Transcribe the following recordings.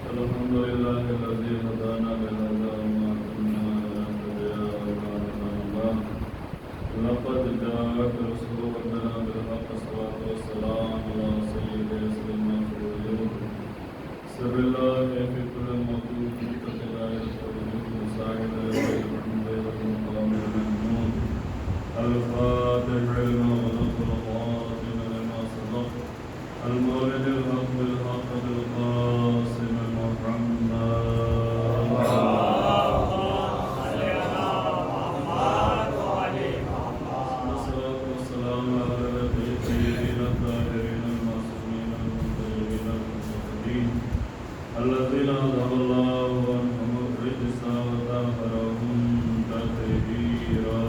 الحمد لله الذي هدانا لهذا وما كنا لنهتدي لولا أن هدانا الله لقد جاءت رسل ربنا بالحق الصلاة والسلام على سيد رسل المخلوقين سر الله في كل موجود متقبل التوحيد وسائر الحمد والمقام المحمود الفاتح لما غلق الخاتم لما سبق المولد الحق بالحق بالقاسم الذين أذهب الله عنهم الرجس وطهرهم تطهيرا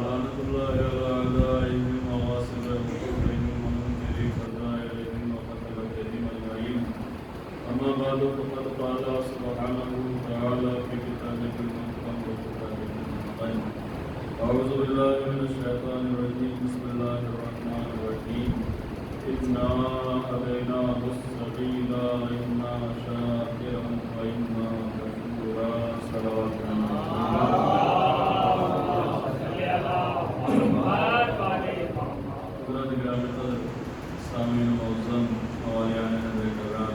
لعنة الله على أعدائهم وغاصب حقوقهم ومنكر فضائلهم وقتلتهم أجمعين أما بعد فقد قال سبحانه وتعالى في كتابه المحكم وكتابه المحكم أعوذ بالله من الشيطان الرجيم بسم الله الرحمن الرحيم إنا هديناه السبيل إما شاكرا وإما كفورا صلوات سامعین معظم موالیان حضرت کرام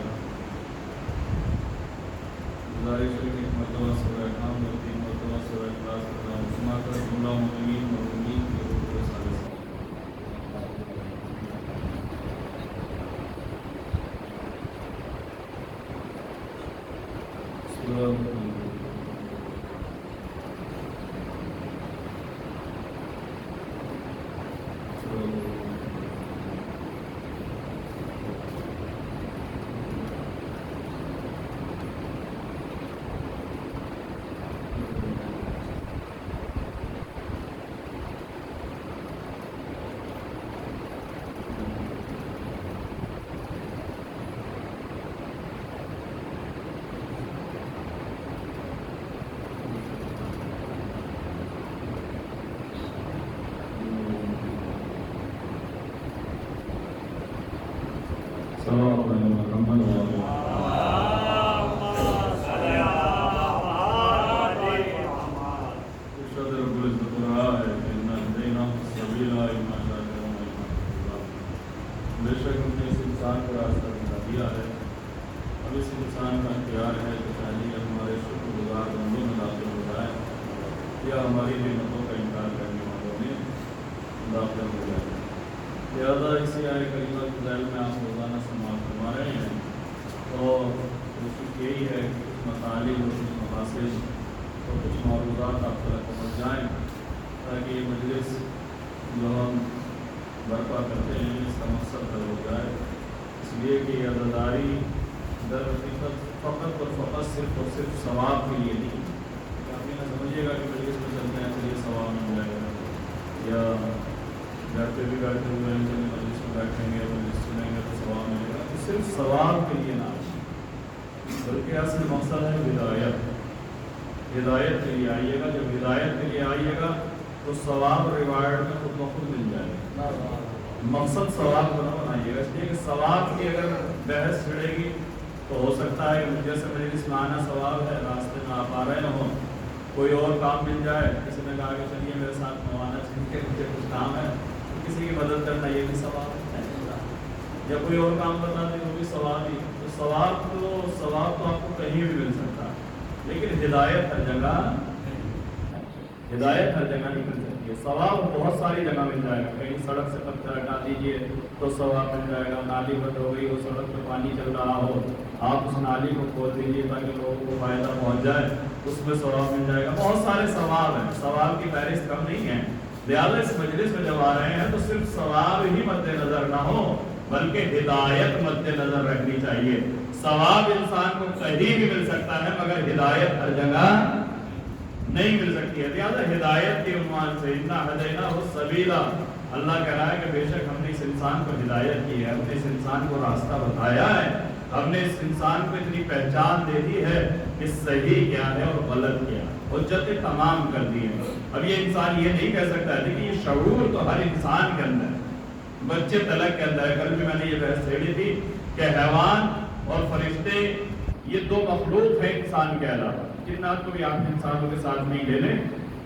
گزارش ہے کہ ایک مرتبہ سورہ احکام اور 3 مرتبہ سورہ اخلاص کا نام سنا کر جملہ مومنین مومنین کے روح کو سارے سورہ بے شک ہم نے اس انسان کو راستہ دکھا دیا ہے. اب اس انسان کا اختیار ہے کہ چاہیے ہمارے شکر گزار بندوں میں داخل ہو جائے یا ہماری نعمتوں کا انکار کرنے والوں میں داخل ہو جائے. لہٰذا اسی آئے کریمہ کے ذیل میں آپ روزانہ سماعت فرما رہے ہیں تو کوشش یہی ہے کہ کچھ مطالب اور کچھ مقاصد اور کچھ معروضات آپ تک پہنچ جائیں تاکہ یہ مجلس جو ہم برپا کرتے ہیں اس کا مقصد حل ہو جائے. اس لیے کہ یہ عزاداری در حقیقت فقط اور فقط صرف اور صرف ثواب کے لیے نہیں کہ آپ یہ نہ سمجھیے گا کہ مجلس میں چلتے ہیں تو یہ ثواب مل جائے گا یا گھر پہ بھی بیٹھے ہوئے ہیں چلے مجلس میں بیٹھیں گے مجلس سنیں گے تو ثواب ملے گا. تو صرف ثواب کے لیے نہ بلکہ اصل مقصد ہے ہدایت. ہدایت کے لیے آئیے گا. جب ہدایت کے لیے آئیے گا تو ثواب ریوارڈ میں خود بخود مل جائے گا. مقصد ثواب کو نہ بنائیے گا. اس لیے کہ ثواب کی اگر بحث چھڑے گی تو ہو سکتا ہے کہ جیسے مجلس میں آنا ثواب ہے, راستے میں آپ آ رہے ہوں, کوئی اور کام مل جائے, کسی نے کہا کہ چلیے میرے ساتھ مولانا چاہیے مجھے کچھ کام ہے, کسی کی مدد کرنا یہ بھی ثواب ہے, یا کوئی اور کام بتا دیں وہ بھی ثواب ہی. تو ثواب تو آپ کو کہیں بھی مل سکتا ہے, لیکن ہدایت ہر جگہ نہیں مل سکتی ہے. ثواب بہت ساری جگہ مل جائے گا. کہیں سڑک سے پتھر ہٹا دیجیے تو ثواب مل جائے گا. نالی بند ہو گئی, وہ سڑک پہ پانی چل رہا ہو, آپ اس نالی کو کھول دیجیے تاکہ لوگوں کو فائدہ پہنچ جائے, اس میں ثواب مل جائے گا. بہت سارے ثواب ہیں, ثواب کی فہرست کم نہیں ہے. لہٰذا اس مجلس میں جب آ رہے ہیں تو صرف ثواب ہی مد نظر نہ ہو بلکہ ہدایت مد نظر رکھنی چاہیے. ثواب انسان کو کہیں بھی مل سکتا ہے مگر ہدایت ہر جگہ نہیں مل سکتی ہے. لہٰذا ہدایت کے عنوان سے انا ہدیناہ السبیل, اللہ کہہ رہا ہے کہ بے شک ہم نے اس انسان کو ہدایت کی ہے, ہم نے اس انسان کو راستہ بتایا ہے, ہم نے اس انسان کو اتنی پہچان دے دی ہے کہ صحیح کیا ہے اور غلط کیا ہے, حجتیں تمام کر دی ہیں. اب یہ انسان یہ نہیں کہہ سکتا ہے, لیکن یہ شعور تو ہر انسان کے اندر ہے. بچے تلک کے اندر ہے۔ کل بھی میں نے یہ بحث چھیڑی تھی کہ حیوان اور فرشتے یہ دو مخلوق ہیں انسان کے علاوہ، جنات کو بھی آپ انسانوں کے ساتھ نہیں لے لیں،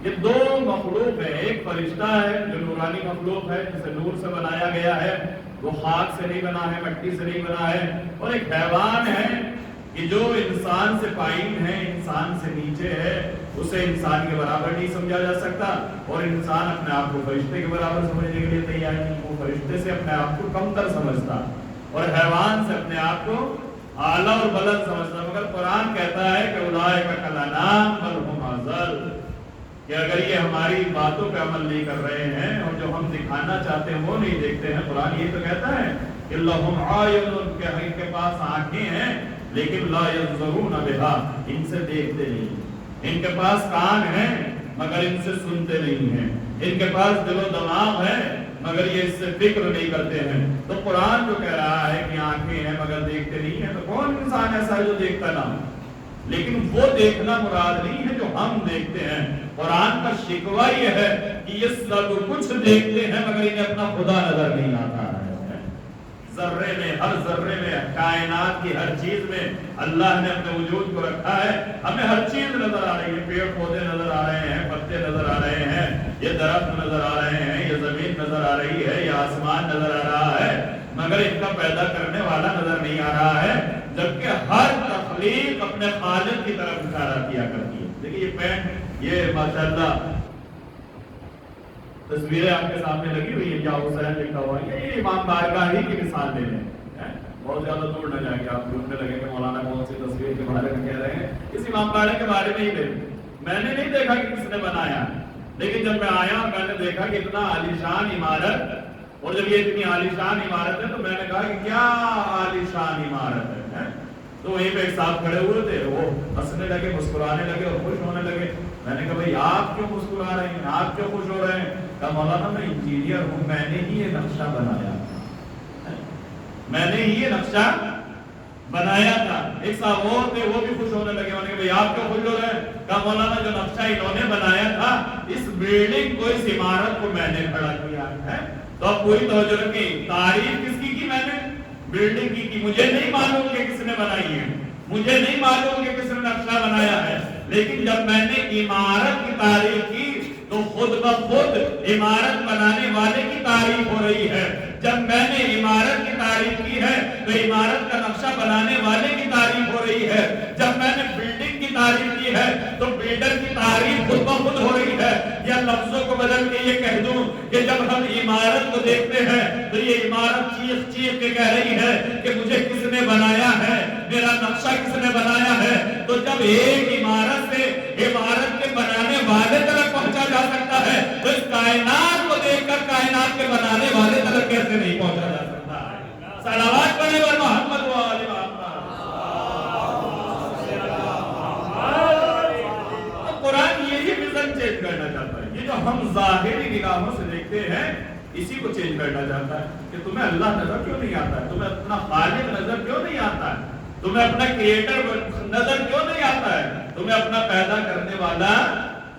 یہ دو مخلوق ہیں۔ ایک فرشتہ ہے جو نورانی مخلوق ہے، جسے نور سے بنایا گیا ہے، وہ خاک سے نہیں بنا ہے، مٹی سے نہیں بنا ہے، اور ایک حیوان ہے کہ جو انسان سے پائن ہے، انسان سے نیچے ہے، اسے انسان کے برابر نہیں سمجھا جا سکتا، اور انسان اپنے آپ کو فرشتے کے برابر سمجھنے کے لیے تیار نہیں، وہ فرشتے سے اپنے آپ کو کم تر سمجھتا اور حیوان سے اپنے آپ کو اعلیٰ اور بلند سمجھتا۔ مگر قرآن کہتا ہے کہ اولئک کالانعام بل ھم اضل، کہ اگر یہ ہماری باتوں پہ عمل نہیں کر رہے ہیں اور جو ہم دکھانا چاہتے ہیں وہ نہیں دیکھتے ہیں، قرآن یہ تو کہتا ہے کہ لہم اعین، کہ ان کے پاس آنکھیں ہیں لیکن لا ينظرون بہا، ان سے دیکھتے نہیں، ان کے پاس کان ہیں مگر ان سے سنتے نہیں ہیں، ان کے پاس دل و دماغ ہے مگر یہ اس سے فکر نہیں کرتے ہیں۔ تو قرآن جو کہہ رہا ہے کہ آنکھیں ہیں مگر دیکھتے نہیں ہیں، تو کون انسان ایسا ہے جو دیکھتا نہ ہو؟ لیکن وہ دیکھنا مراد نہیں ہے جو ہم دیکھتے ہیں۔ قرآن کا شکوہ یہ ہے کہ یہ سب کچھ دیکھتے ہیں مگر انہیں اپنا خدا نظر نہیں آتا ہے۔ ذرے میں، ہر ذرے میں، کائنات کی ہر چیز میں اللہ نے اپنے وجود کو رکھا ہے۔ ہمیں ہر چیز نظر آ رہی ہے، پیڑ پودے نظر آ رہے ہیں، پتے نظر آ رہے ہیں، یہ درخت نظر آ رہے ہیں، یہ زمین نظر آ رہی ہے، یہ آسمان نظر آ رہا ہے، مگر ان کا پیدا کرنے والا نظر نہیں آ رہا ہے، جبکہ ہر تخلیق اپنے خالق کی طرف اشارہ کیا کرتی ہے۔ دیکھیے یہ پینٹ، یہ ماشاءاللہ تصویریں آپ کے سامنے لگی ہوئی ہیں، یا حسین لکھا ہوا ہے، یہ امام بارگاہ ہی کی مثال لے لیں، بہت زیادہ دور نہ جائیں گے آپ، ڈھونڈنے لگے کہ مولانا کون سی تصویر کے بارے میں کہہ رہے ہیں، اس امام بارگاہ کے بارے میں ہی لے لیں۔ میں نے نہیں دیکھا کہ کس نے بنایا، لیکن جب میں آیا میں نے دیکھا کہ اتنا عالیشان عمارت، اور جب یہ اتنی عالیشان عمارت ہے تو میں نے کہا کہ کیا عالیشان عمارت ہے۔ تو وہیں پہ ایک صاحب کھڑے ہوئے تھے، وہ ہنسنے لگے، مسکرانے لگے اور خوش ہونے لگے۔ میں نے کہا بھائی آپ کیوں مسکرا رہے ہیں، آپ کیوں خوش ہو رہے ہیں؟ کہا مولانا میں انجینئر ہوں، میں نے ہی یہ نقشہ بنایا تھا، میں نے ہی یہ نقشہ بنایا تھا۔ ایک صاحب اور تھے، وہ بھی خوش ہونے لگے۔ میں نے کہا بھائی آپ کیوں خوش ہو رہے ہیں؟ کہا مولانا جو نقشہ انہوں نے بنایا تھا، اس بلڈنگ کو، اس عمارت کو میں نے کھڑا کیا ہے۔ تو اب پوری توجہ رکھیں، تعریف کس کی میں نے؟ بلڈنگ کی مجھے نہیں معلوم کہ کس نے بنائی ہے، مجھے نہیں معلوم کہ کس نے نقشہ بنایا ہے، لیکن جب میں نے عمارت کی تعریف کی تو خود بخود عمارت بنانے والے کی تعریف ہو رہی ہے۔ جب میں نے عمارت کی تعریف کی ہے تو عمارت کا نقشہ بنانے والے کی تعریف ہو رہی ہے۔ جب میں نے بلڈنگ کی تعریف کی ہے تو بلڈر کی تعریف خود بخود ہو رہی ہے۔ یا لفظوں کو بدل کے یہ کہہ دوں کہ جب ہم عمارت کو دیکھتے ہیں تو یہ عمارت چیخ چیخ کے کہہ رہی ہے کہ مجھے کس نے بنایا ہے، میرا نقشہ کس نے بنایا ہے۔ تو جب ایک عمارت سے عمارت کے بنانے والے تک پہنچا جا سکتا ہے تو اس کائنات کو دیکھ کر کائنات کے بنانے والے تک کیسے نہیں پہنچا جا سکتا ہے؟ صلوات پڑھیں اور محمد و آل محمد۔ قرآن یہی ویژن چینج کرنا چاہتا ہے، یہ جو ہم ظاہری نگاہوں سے دیکھتے ہیں اسی کو چینج کرنا چاہتا ہے کہ تمہیں اللہ نظر کیوں نہیں آتا ہے، تمہیں اپنا خالق نظر کیوں نہیں آتا ہے، تمہیں اپنا کریٹر نظر کیوں نہیں آتا ہے، تمہیں اپنا پیدا کرنے والا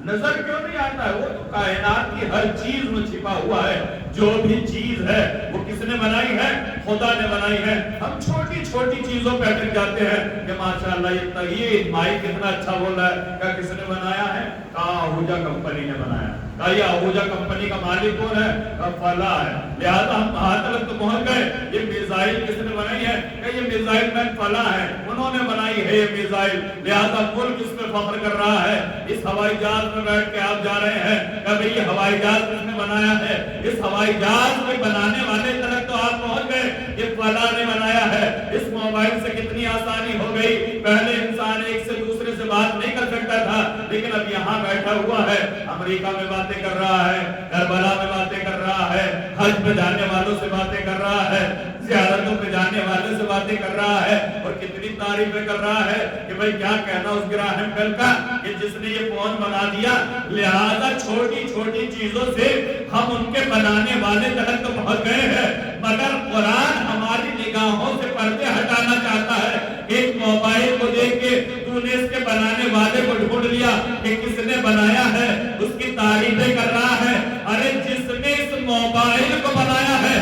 نظر کیوں نہیں آتا ہے؟ وہ تو کائنات کی ہر چیز میں چھپا ہوا ہے، جو بھی چیز ہے وہ کس نے بنائی ہے؟ خدا نے بنائی ہے۔ ہم چھوٹی چھوٹی چیزوں پہ اٹک جاتے ہیں کہ ماشاءاللہ یہ مائک کتنا اچھا بول رہا ہے، کیا کس نے بنایا ہے؟ کہا اہوجہ کمپنی نے بنایا۔ کہا یہ اہوجہ کمپنی کا مالک کون ہے؟ کہا فلاں ہے۔ لہذا ہم وہاں تک تو پہنچ گئے، یہ میزائل کس نے بنائی ہے؟ کہ یہ میزائل مین فلاں ہے، انہوں نے بنائی ہے یہ میزائل، لہذا ملک اس پہ فخر کر رہا ہے۔ اس ہوائی جہاز میں بیٹھ کے آپ جا رہے ہیں کہ بھئی یہ ہوائی جہاز کس نے بنایا ہے؟ اس ہوائی جہاز کو بنانے والے تک تو آپ پہنچ گئے، یہ فلاں نے بنایا ہے۔ اس موبائل سے کتنی آسانی ہو گئی، پہلے انسان ایک سے دوسرے سے بات نہیں کر سکتا تھا، لیکن اب یہاں بیٹھا ہوا ہے، امریکہ میں باتیں کر رہا ہے، کربلا میں باتیں کر رہا ہے، حج پہ جانے والوں سے باتیں کر رہا ہے، زیارتوں پہ جانے والے سے باتیں کر رہا ہے، اور کتنی تعریفیں کر رہا ہے کہ بھئی کیا کہنا اس گراہم بیل کا کہ جس نے یہ فون بنا دیا۔ لہذا چھوٹی چھوٹی چیزوں سے ہم ان کے بنانے والے تک تو پہنچ گئے ہیں، مگر قرآن ہماری نگاہوں سے پردے ہٹانا چاہتا ہے۔ ایک موبائل کو دیکھ کے تو نے اس کے بنانے والے کو ڈھونڈ لیا کہ کس نے بنایا ہے، اس کی تعریفیں کر رہا ہے۔ ارے جس نے اس موبائل کو بنایا ہے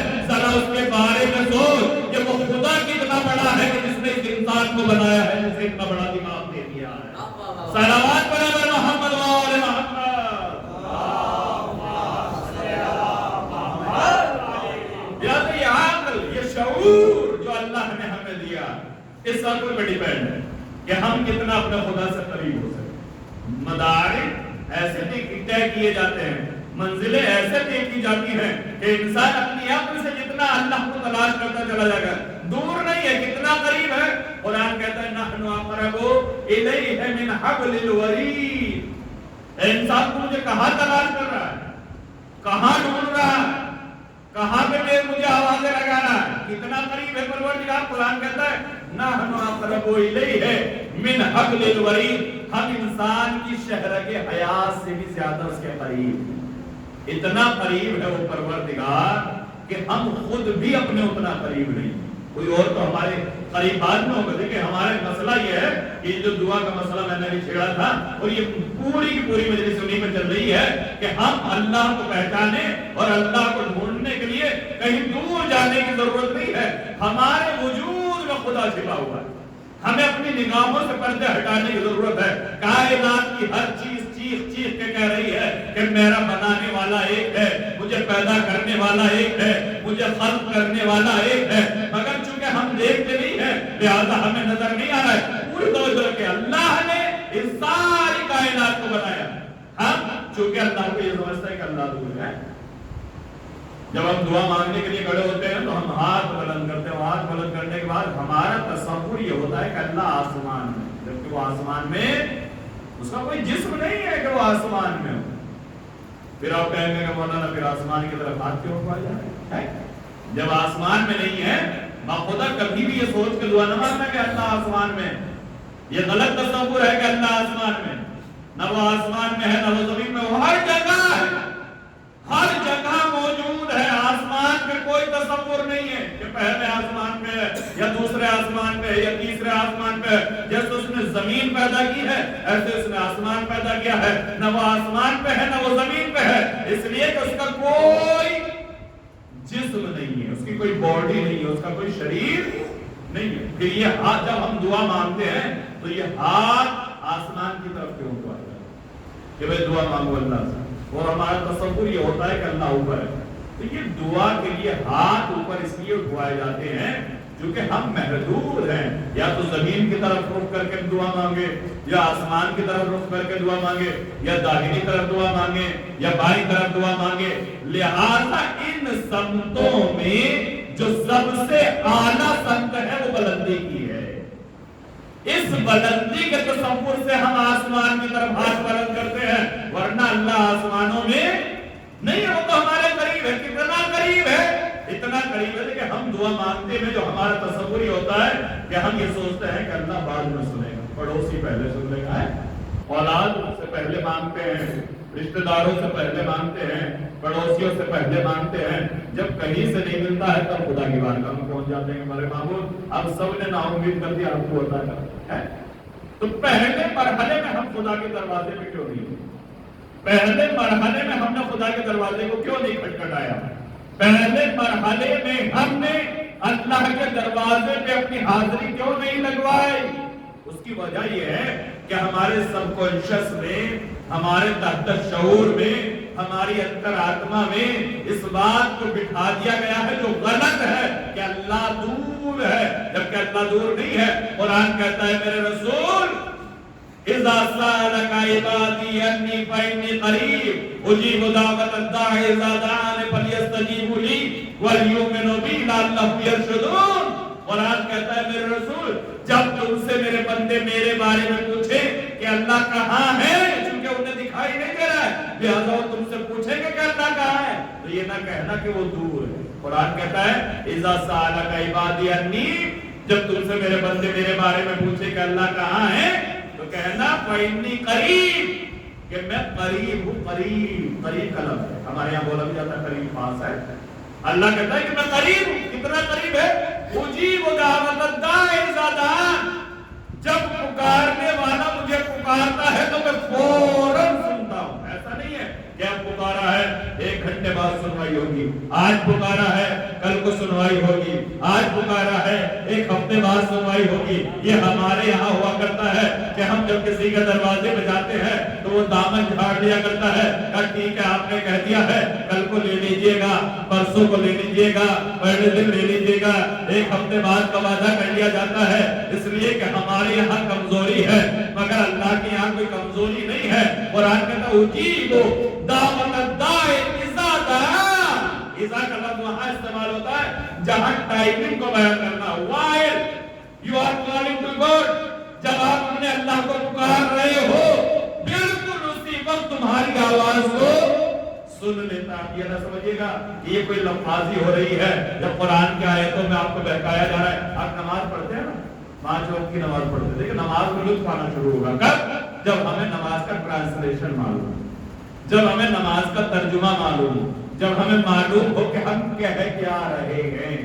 شعور جو اللہ نے ہمیں دیا اس عقل پہ ڈیپینڈ ہے کہ ہم کتنا اپنے خدا سے قریب ہو سکتے. مدارک ایسے طے کیے جاتے ہیں, منزلیں ایسے طے کی جاتی ہیں کہ انسان اپنی عقل سے جتنا اللہ کو تلاش کرتا چلا جائے گا, دور نہیں ہے, کتنا قریب ہے. قرآن کہتا ہے نحن اقرب الیہ من حبل الورید. انسان کو مجھے کہاں تلاش کر رہا ہے, کہاں ڈھونڈ رہا ہے, کہاں پہ مجھے آوازیں لگانا ہے, کتنا قریب ہے پروردگار. قرآن کہتا ہے نحن اقرب الیہ من حبل الورید. ہم انسان کی شہرگ حیات سے بھی زیادہ اس کے قریب, اتنا قریب ہے وہ پروردگار کہ ہم خود بھی اپنے اتنا قریب نہیں. کوئی اور تو ہمارے قریب بعد میں ہوگا. دیکھیں ہمارا مسئلہ یہ ہے کہ جو دعا کا مسئلہ میں نے بھی چھیڑا تھا اور یہ پوری کی پوری مجلس انہی میں چل رہی ہے کہ ہم اللہ کو پہچانے اور اللہ کو ڈھونڈنے کے لیے کہیں دور جانے کی ضرورت نہیں ہے. ہمارے وجود میں خدا چھپا ہوا ہے. ہمیں اپنی نگاہوں سے پردے ہٹانے کی ضرورت ہے. کائنات کی ہر چیز چیخ چیخ کے کہہ رہی ہے کہ میرا بنانے والا ایک ہے, مجھے پیدا کرنے والا ایک ہے, مجھے خلق کرنے والا ایک ہے. مگر چونکہ ہم دیکھتے نہیں ہیں لہذا ہمیں نظر نہیں آ رہا ہے. پوری توجہ کہ اللہ نے اس ساری کائنات کو بنایا. ہم چونکہ اللہ کو یہ سمجھتا ہے کہ اللہ دور ہے. جب ہم دعا مانگنے کے لیے کھڑے ہوتے ہیں تو ہم ہاتھ بلند کرتے ہیں. ہاتھ بلند کرنے کے بعد ہمارا تصور یہ ہوتا ہے کہ اللہ آسمان میں, جبکہ وہ آسمان میں اس کا کوئی جسم نہیں ہے کہ وہ آسمان میں ہو. پھر آپ کہیں گے کہ مولانا پھر آسمان کی طرف ہاتھ کیوں اٹھایا جا رہا ہے؟ جب آسمان میں نہیں ہے باخدا کبھی بھی یہ سوچ کے دعا نہ مانگنا کہ اللہ آسمان میں. یہ غلط تصور ہے کہ اللہ آسمان میں. نہ وہ آسمان میں ہے نہ وہ زمین میں, وہ ہر جگہ ہے, ہر جگہ موجود ہے. آسمان پہ کوئی تصور نہیں ہے کہ پہلے آسمان پہ ہے یا دوسرے آسمان پہ یا تیسرے آسمان پہ. جیسے اس نے زمین پیدا کی ہے ایسے اس نے آسمان پیدا کیا ہے. نہ وہ آسمان پہ ہے نہ وہ زمین پہ ہے, اس لیے کہ اس کا کوئی جسم نہیں ہے, اس کی کوئی باڈی نہیں ہے, اس کا کوئی شریر نہیں ہے. پھر یہ ہاتھ جب ہم دعا مانگتے ہیں تو یہ ہاتھ آسمان کی طرف کیوں اٹھایا جاتا ہے کہ بھئی دعا مانگو اللہ سے, اور ہمارا تصور یہ ہوتا ہے کہ اللہ اوپر ہے. تو یہ دعا کے لیے ہاتھ اوپر اس لیے اٹھوائے جاتے ہیں کیونکہ ہم محدود ہیں. یا تو زمین کی طرف رخ کر کے دعا مانگے, یا آسمان کی طرف رخ کر کے دعا مانگے, یا داہنی طرف دعا مانگے, یا بائیں طرف دعا مانگے. لہذا ان سمتوں میں جو سب سے اعلیٰ سمت ہے وہ بلندی کی ہے. اس بلندی کے تصور سے ہم آسمان کی طرف ہاتھ بلند کرتے ہیں, ورنہ اللہ آسمانوں میں نہیں ہے. وہ تو ہمارے قریب ہے. کتنا قریب ہے, اتنا قریب ہے کہ ہم دعا مانگتے میں جو ہمارا تصور ہی ہوتا ہے کہ ہم یہ سوچتے ہیں کہ اللہ بعد میں سنے گا, پڑوسی پہلے سن لے گا, اولاد سے پہلے مانگتے ہیں, رشتہ داروں سے پہلے مانگتے ہیں, پڑوسیوں سے پہلے مانگتے ہیں. جب کہیں سے نہیں ملتا ہے تب خدا کی بارگاہ میں پہنچ جاتے ہیں. ہمارے معبود اب سب نے نا امید کر دیا, آپ کو ہوتا ہے. تو پہلے مرحلے میں ہم خدا کے دروازے پہ کیوں نہیں, پہلے مرحلے میں ہم نے خدا کے دروازے کو کیوں نہیں کھٹکھٹایا, پہلے مرحلے میں ہم نے اللہ کے دروازے پہ اپنی حاضری کیوں نہیں لگوائی. اس کی وجہ یہ ہے کہ ہمارے سب کانشس میں, ہمارے تحت شعور میں, ہماری انتر آتما میں اس بات کو بٹھا دیا گیا ہے جو غلط ہے کہ اللہ دور ہے, جبکہ اللہ دور نہیں ہے. قرآن کہتا ہے میرے رسول اذا سألك عبادي عني فإني قريب أجيب دعوة الداع إذا دعاني فليستجيبوا لي وليؤمنوا بي لعلهم يرشدون. قرآن کہتا ہے میرے رسول جب تم سے میرے بندے میرے بارے میں پوچھیں کہ اللہ کہاں ہے, چونکہ انہیں دکھائی نہیں دے رہا ہے لہذا وہ تم سے پوچھیں گے کہ اللہ کہاں ہے, تو یہ نہ کہنا کہ وہ دور ہے. قرآن کہتا ہے اذا سألك عبادي عني, جب تم سے میرے بندے میرے بارے میں پوچھیں کہ اللہ کہاں ہے تو کہنا فإنی قریب, کہ میں قریب ہوں. قریب, قریب کا لفظ ہے, ہمارے یہاں بولا بھی جاتا ہے قریب پاس ہے. اللہ کہتا ہے کہ میں قریب ہوں. کتنا قریب ہے, اجیب دعوت الداع اذا دعان, جب پکارنے والا مجھے پکارتا ہے تو میں فوراً سنتا ہوں. ایسا نہیں ہے کہ اب پکارا ہے 1 گھنٹے بعد سنوائی ہوگی, آج پکارا ہے کل کو سنوائی ہوگی، آج پکارا ہے ایک ہفتے بعد سنوائی ہوگی۔ یہ ہمارے یہاں ہوا کرتا ہے کہ ہم جب کسی کے دروازے پہ جاتے ہیں تو وہ دامن جھاڑ لیا کرتا ہے کہ ٹھیک ہے آپ نے کہہ دیا ہے کل کو لے لیجئے گا، پرسوں کو لے لیجئے گا، پہلے دن لے لیجئے گا، ایک ہفتے بعد کا وعدہ کر لیا جاتا ہے، اس لیے کہ ہمارے یہاں کمزوری ہے، مگر اللہ کے یہاں کوئی کمزوری نہیں ہے۔ قرآن کہتا ہے اجیبو دعوت الداعی اذا دعان، اذا کا لفظ وہاں استعمال ہوتا ہے جہاں ٹائمنگ کو بیان کرنا، while you are calling to God، جب آپ اپنے اللہ کو پکار رہے ہو بالکل اسی وقت تمہاری آواز کو سن لیتا۔ یہ نہ سمجھیے گا یہ کوئی لفاظی ہو رہی ہے جب قرآن کی آیتوں میں آپ کو بہکایا جا رہا ہے۔ آپ نماز پڑھتے ہیں نا، 5 وقت کی نماز پڑھتے تھے کہ نماز میں لطف آنا شروع ہوگا کب؟ جب ہمیں نماز کا ٹرانسلیشن معلوم، جب ہمیں نماز کا ترجمہ معلوم، جب ہمیں معلوم ہو کہ ہم کہہ کیا رہے ہیں،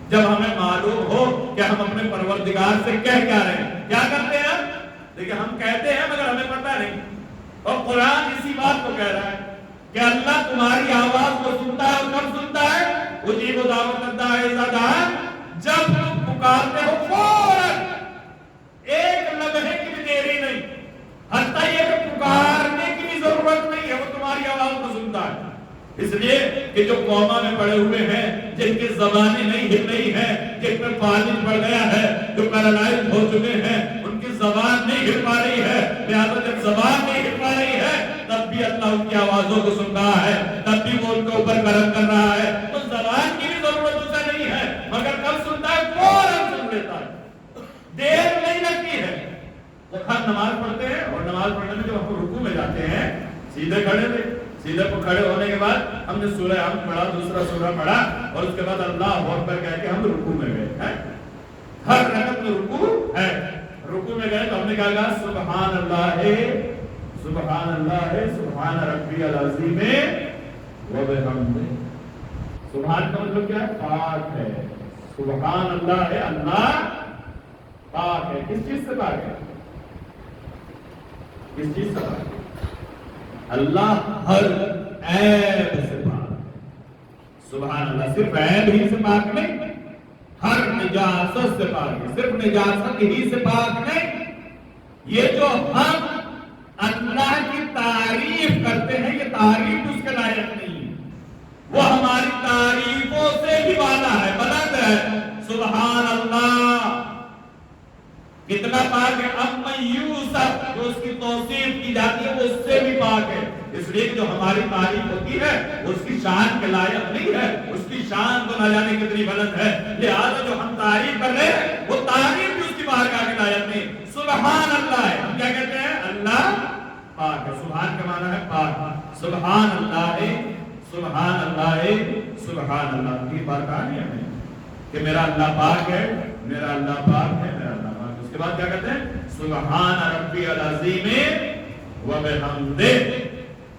جب ہمیں معلوم ہو کہ ہم اپنے پروردگار سے کہہ کیا رہے ہیں۔ کیا کرتے ہیں دیکھیں، ہم کہتے ہیں مگر ہمیں پتہ نہیں، اور قرآن اسی بات کو کہہ رہا ہے کہ اللہ تمہاری آواز کو سنتا ہے، اور کب سنتا ہے؟ اجیب دعوت الداعی اذا دعان، جب تم پکارتے ہو فوراً، ایک لمحے کی بھی دیری نہیں، حتیٰ یہ کہ پکارنے کی بھی ضرورت نہیں ہے، وہ تمہاری آواز کو سنتا ہے۔ اس لیے کہ جو قوما میں پڑے ہوئے ہیں، جن کی زبانیں نہیں ہل رہی ہیں، جن پر فالج پڑ گیا ہے، جو پیرالائز ہو چکے ہیں، ان کی زبان نہیں ہل پا رہی ہے، لہذا جب زبان نہیں ہل پا رہی ہے تب بھی اللہ ان کی آوازوں کو سن رہا ہے، تب بھی وہ ان کے اوپر کرم کر رہا ہے۔ تو زبان کی بھی ضرورت اسے نہیں ہے، مگر کب سنتا ہے؟ فوراً سن لیتا ہے، دیر نہیں لگتی ہے۔ وہ ہم نماز پڑھتے ہیں، اور نماز پڑھنے میں جب ہم رکوع میں جاتے ہیں سیدھے کھڑے تھے، سیدھے پر کھڑے ہونے کے بعد ہم نے سورہ ہم پڑھا، دوسرا سورہ پڑھا، اور اس کے بعد اللہ اکبر کہہ کے ہم رکوع میں گئے۔ ہر رکعت میں رکوع ہے، رکوع میں گئے تو ہم نے کہا سبحان اللہ سبحان اللہ سبحان ربی العظیم وبحمدہ۔ سبحان کا مطلب کیا ہے؟ پاک ہے۔ سبحان اللہ ہے، اللہ پاک ہے۔ کس چیز سے پاک ہے؟ کس چیز سے پاک ہے؟ اللہ ہر عیب سے پاک۔ سبحان اللہ صرف عیب ہی سے پاک نہیں، ہر نجاست سے پاک ہے۔ صرف نجاست ہی سے پاک نہیں، یہ جو ہم اللہ کی تعریف کرتے ہیں یہ تعریف اس کے لائق نہیں، وہ ہماری تعریفوں سے بھی والا ہے، بلند ہے۔ سبحان اللہ کتنا پاک ہے، اما یوسف جو اس کی توصیف کی جاتی ہے وہ اس سے بھی پاک ہے۔ اس لیے جو ہماری تعریف ہوتی ہے اس کی شان کے لائق نہیں ہے، اس کی شان تو نہ جانے کتنی بلند ہے، لہذا جو ہم تعریف کر رہے ہیں وہ تعریف بھی اس کی بارگاہ کے لائق نہیں۔ سبحان اللہ ہے، ہم کیا کہتے ہیں؟ اللہ پاک ہے۔ سبحان کا معنی ہے پاک۔ سبحان اللہ ہے، سبحان اللہ ہے، سبحان اللہ کی بارگاہ نہیں ہے کہ میرا اللہ پاک ہے، میرا اللہ پاک ہے، میرا اللہ پاک ہے۔ اس کے بعد کیا کہتے ہیں؟ سبحان ربی العظیم وبحمدہ،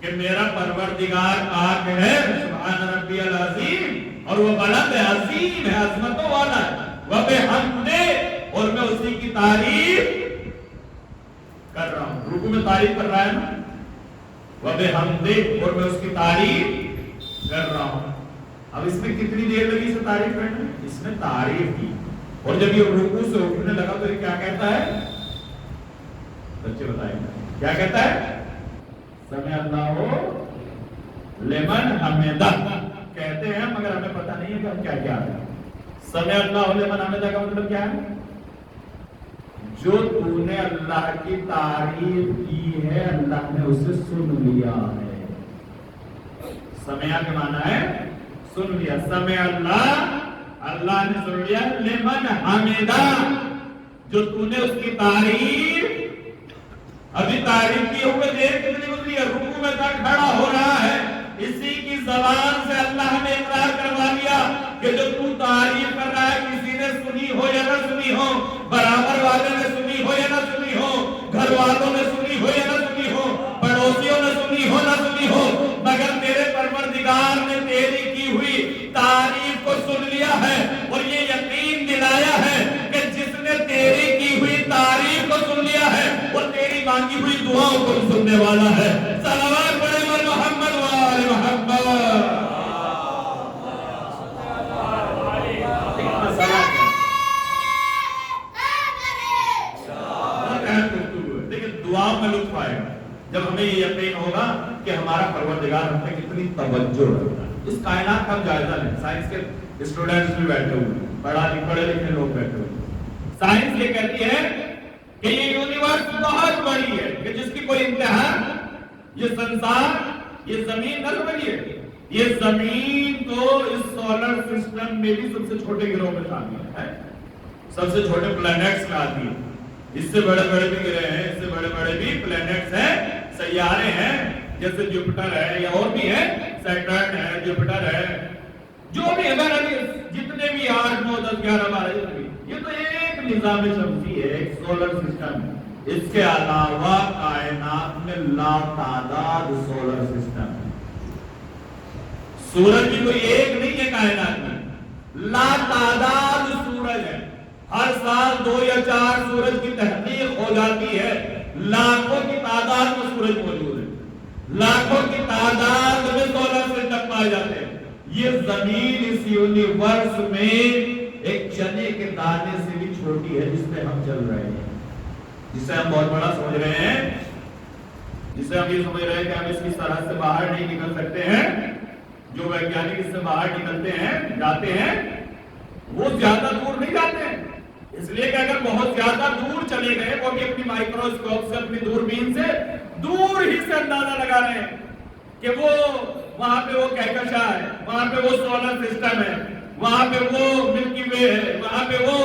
کہ میرا پروردگار پاک ہے، سبحان ربی العظیم، اور وہ بلند ہے، عظیم ہے، عظمتوں والا ہے، وبحمدہ، اور میں اسی کی تعریف کر رہا ہوں۔ رکوع میں تعریف کر رہا ہے نا، وبحمدہ، اور میں اس کی تعریف کر رہا ہوں۔ اب اس میں کتنی دیر لگی اسے تعریف کرنے؟ اس نے تعریف کی، اور جب یہ رکوع سے اٹھنے لگا تو یہ کیا کہتا ہے؟ بچے بتائیں کیا کہتا ہے؟ سمع اللہ لمن حمدہ کہتے ہیں، مگر ہمیں پتہ نہیں ہے کہ ہم کیا کیا ہے۔ سمع اللہ لمن حمدہ کا مطلب کیا ہے؟ جو تو نے اللہ کی تعریف کی ہے اللہ نے اسے سن لیا ہے۔ سمع کے معنی ہے سن لیا۔ سمع اللہ، اللہ نے سن لیا، لمن حمدہ، جو تو نے اس کی تعریف، ابھی تعریف کیے ہوئے دیر کتنی گزری ہے؟ رکوع میں تک کھڑا ہو رہا ہے، اسی کی زبان سے اللہ نے اقرار کروا لیا کہ جو تو تعریف کر رہا ہے کسی نے سنی ہو یا نہ سنی ہو، برابر والے نے سنی ہو یا نہ سنی ہو، گھر والوں نے سنی ہو یا نہ سنی ہو، پڑوسیوں نے سنی ہو نہ سنی ہو، مگر میرے پروردگار نے تیری کی ہوئی تعریف کو سن لیا ہے، اور یہ یقین دلایا ہے کہ جس نے تیری کی ہوئی تعریف کو سن لیا ہے وہ تیری مانگی ہوئی دعاؤں کو سننے والا ہے۔ صلوات پڑھیں محمد و آل محمد۔ یہ یقین ہوگا کہ ہمارا پروردگار ہم پہ کتنی توجہ رکھتا ہے۔ اس کائنات کا جائزہ لیں۔ سائنس کے اسٹوڈنٹس بھی بیٹھے ہوئے ہیں، پڑھے لکھے لوگ بیٹھے ہوئے ہیں۔ سائنس یہ کہتی ہے کہ یہ یونیورس بہت بڑی ہے کہ جس کی کوئی انتہا، یہ سنسار، یہ زمین نہ سمجھیے، یہ زمین تو اس سولر سسٹم میں بھی سب سے چھوٹے گروہ میں شامل ہے، سب سے چھوٹے پلانٹس میں آتی ہے۔ اس سے بڑے بڑے بھی گرہ ہیں، اس سے بڑے بڑے بھی پلانٹس ہیں، سیارے ہیں، جیسے جوپیٹر ہے یا اور بھی ہے، سیٹرن ہے، جوپیٹر ہے، جو بھی ہے، جتنے بھی 8 9 10 11 12، یہ تو ایک نظام شمسی ہے، ایک سولر سسٹم ہے۔ اس کے علاوہ کائنات میں لا تعداد سولر سسٹم ہے۔ سورج بھی کوئی ایک نہیں ہے کائنات میں، لا تعداد سورج ہے۔ ہر سال 2 یا 4 سورج کی تحقیق ہو جاتی ہے، لاکھوں کی تعداد میں سورج موجود ہے، لاکھوں کی تعداد میں سولر سسٹم پائے جاتے ہیں۔ یہ زمین اس یونیورس میں ایک چنے کے دانے سے بھی چھوٹی ہے، جس پہ ہم چل رہے ہیں، جسے ہم بہت بڑا سمجھ رہے ہیں، جسے ہم یہ سمجھ رہے ہیں کہ ہم اس کی سرحد سے باہر نہیں نکل سکتے ہیں۔ جو ویگیانک اس سے باہر نکلتے ہیں، جاتے ہیں، وہ زیادہ دور نہیں جاتے ہیں، اس لیے کہ اگر بہت زیادہ دور چلے گئے، وہ بھی اپنی مائکروسکوپ سے، اپنی دوربین سے دور ہی سے اندازہ لگا رہے ہیں کہ وہ وہاں پہ وہ کہکشاں ہے، وہاں پہ وہ سولر سسٹم ہے، وہاں پہ وہ ملکی وے ہے، وہاں پہ وہ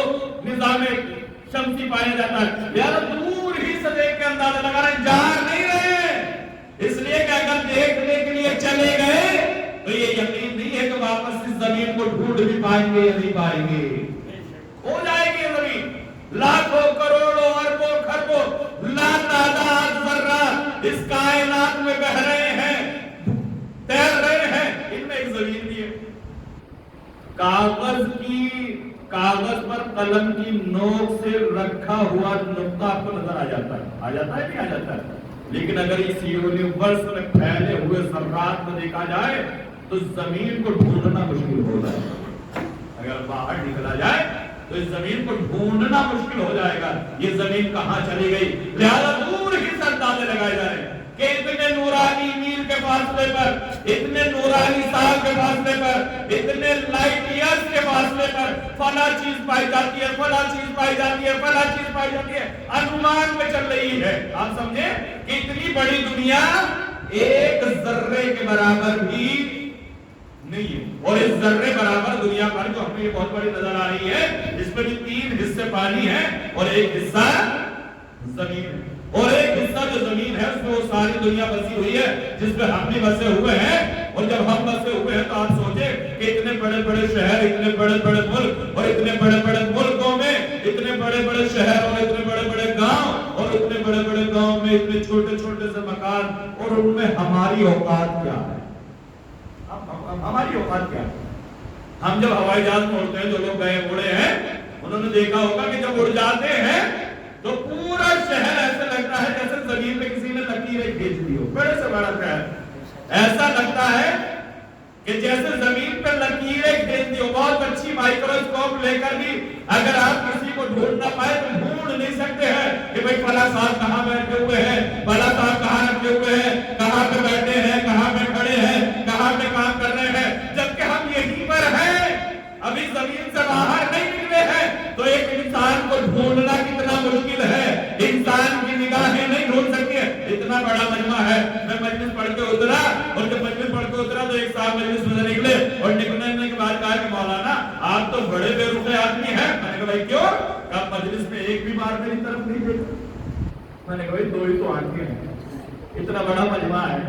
نظام شمسی پایا جاتا ہے، لہذا دور ہی سے دیکھ کے اندازہ لگا رہے ہیں، جا نہیں رہے ہیں۔ اس لیے کہ اگر دیکھنے کے لیے چلے گئے تو یہ یقین نہیں ہے کہ واپس اس زمین کو ڈھونڈ بھی پائیں گے یا نہیں پائیں گے، ہو جائے گی زمین۔ لاکھوں کروڑوں اربوں خربوں لا تعداد ذرات اس کائنات میں بہ رہے ہیں، تیر رہے ہیں، ان میں ایک زمین بھی ہے۔ کاغذ پر قلم کی نوک سے رکھا ہوا نقطہ آپ کو نظر آ جاتا ہے نہیں آ جاتا ہے، لیکن اگر اس یونیورس میں پھیلے ہوئے ذرات کو دیکھا جائے تو زمین کو ڈھونڈنا مشکل ہو جائے گا۔ اگر باہر نکلا جائے تو اس زمین کو ڈھونڈنا مشکل ہو جائے گا، یہ زمین کہاں چلی گئی۔ لہذا دور ہی سے اندازے لگائے جا رہے ہیں کہ اتنے نورانی میل کے فاصلے پر، اتنے نورانی سال کے فاصلے پر، اتنے لائٹ ایئرز کے فاصلے پر فلاں چیز پائی جاتی ہے، فلاں چیز پائی جاتی ہے، فلاں چیز پائی جاتی ہے، انومان میں چل رہی ہے۔ آپ سمجھیں کہ اتنی بڑی دنیا ایک ذرے کے برابر بھی نہیں ہے، اور اس ذرے برابر دنیا پر جو ہمیں یہ بہت بڑی نظر آ رہی ہے، اس میں بھی 3 حصے پانی ہے اور ایک حصہ زمین ہے، اور ایک حصہ جو زمین ہے اس میں وہ ساری دنیا بسی ہوئی ہے جس پہ ہم بھی بسے ہوئے ہیں۔ اور جب ہم بسے ہوئے ہیں تو آپ سوچیں کہ اتنے بڑے بڑے شہر، اتنے بڑے بڑے ملک، اور اتنے بڑے بڑے ملکوں میں اتنے بڑے بڑے شہر اور اتنے بڑے بڑے گاؤں، اور اتنے بڑے بڑے گاؤں میں اتنے چھوٹے چھوٹے سے مکان، اور ان میں ہماری اوقات کیا ہے؟ ہماری اوقات کیا ہے؟ ہم جب ہوائی جہاز میں اڑتے ہیں، جو لوگ گئے اڑے ہیں انہوں نے دیکھا ہوگا کہ جب اڑ جاتے ہیں تو پورا شہر ایسا لگتا ہے جیسے زمین پہ کسی نے لکیریں کھینچ دی ہو، بڑے سے بڑا شہر ایسا لگتا ہے کہ جیسے زمین پہ لکیریں کھینچ دی ہو۔ بہت اچھی مائکروسکوپ لے کر بھی اگر آپ کسی کو ڈھونڈ نہ پائے تو ڈھونڈ نہیں سکتے ہیں کہ بھئی فلاں صاحب کہاں بیٹھے ہوئے ہیں، فلاں صاحب کہاں رکھے ہوئے ہیں، کہاں پہ بیٹھے ہیں، کہاں پہ کھڑے ہیں، کہاں پہ کام کر رہے ہیں، جبکہ ہم یہیں پر ہیں، ابھی زمین سے باہر نہیں نکلے ہیں۔ تو ایک انسان کو ڈھونڈنا کتنا مشکل ہے، انسان کی نگاہیں نہیں ڈھونڈ سکتی ہیں، اتنا بڑا مجمع ہے۔ میں مجلس پڑھ کے اترا، اور جب مجلس پڑھ کے اترا تو ایک صاحب مجلس میں نکلے، اور نکلنے کے بعد کہا کہ مولانا آپ تو بڑے بے رخے آدمی ہیں۔ میں نے کہا بھائی کیوں؟ کہا مجلس میں ایک بھی بار میری طرف نہیں دیکھا۔ میں نے کہا بھائی 2 ہی تو آنکھیں ہیں، اتنا بڑا مجمع ہے،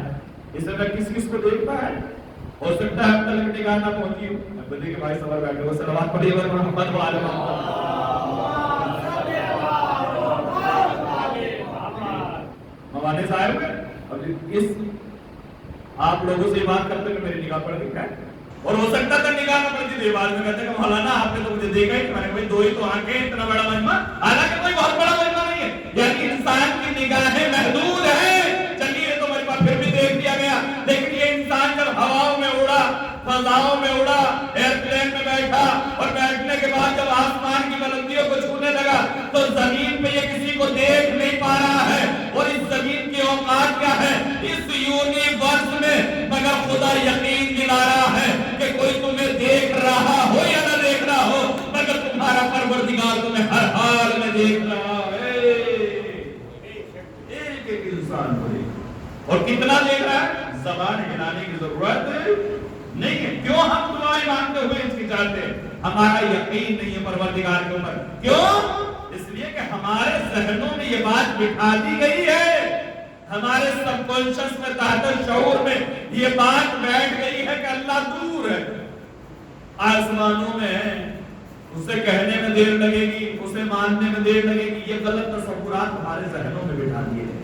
اس میں کس کو دیکھتا ہے؟ ہو سکتا ہے اب تک نگاہ نہ پہنچی ہو۔ بدی کے بھائی سوال بیٹھے ہو، صلوات پڑھیے ور محمد وعلی مولانا صاحب اب اس آپ لوگوں سے بات کرتے کہ میری نگاہ پڑ گئی ہے، اور ہو سکتا تھا نگاہ نہ پڑتی، دیوار میں کہتے کہ مولانا آپ نے تو مجھے دیکھا ہی، میں نے کہا 2 ہی تو آنکھیں، اتنا بڑا مجمع، حالانکہ کوئی بہت بڑا مجمع نہیں ہے، یعنی انسان کی نگاہیں محدود ہیں۔ چلیے تو مجمع پھر بھی دیکھ دیا گیا، لیکن یہ انسان جب ہواؤں میں اڑا، فضاؤں میں اڑا، ایئرپلین میں بیٹھا، اور بیٹھنے کے بعد جب آسمان کی بلندیوں کو چھونے لگا تو زمین پہ یہ کسی کو دیکھ نہیں پا رہا ہے، اور اس زمین کی اوقات کیا ہے؟ اور کتنا دے رہا ہے؟ زبان ہلانے کی ضرورت نہیں ہے. کیوں ہم دعائیں مانگتے ہوئے ہچکچاتے ہیں؟ ہمارا یقین نہیں ہے پروردگار کے اوپر. کیوں؟ اس لیے کہ ہمارے ذہنوں میں یہ بات بٹھا دی گئی ہے, ہمارے سب کانشس میں, تحت شعور میں یہ بات بیٹھ گئی ہے کہ اللہ دور ہے, آسمانوں میں ہے, اسے کہنے میں دیر لگے گی, اسے ماننے میں دیر لگے گی. یہ غلط تصورات ہمارے ذہنوں میں بٹھا دیے ہیں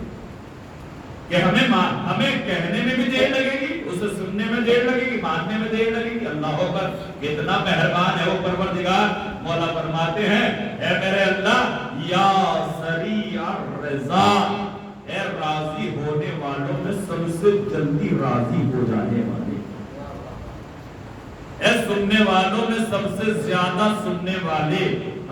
کہ ہمیں کہنے میں بھی دیر لگے گی, اسے سننے میں دیر لگے گی, ماننے میں دیر لگے گی. اللہ پر کتنا مہربان ہے وہ پروردگار. مولا فرماتے ہیں اے میرے اللہ یا سریع الرضا, اے راضی ہونے والوں میں سب سے جلدی راضی ہو جانے والے, اے سننے والوں میں سب سے زیادہ سننے والے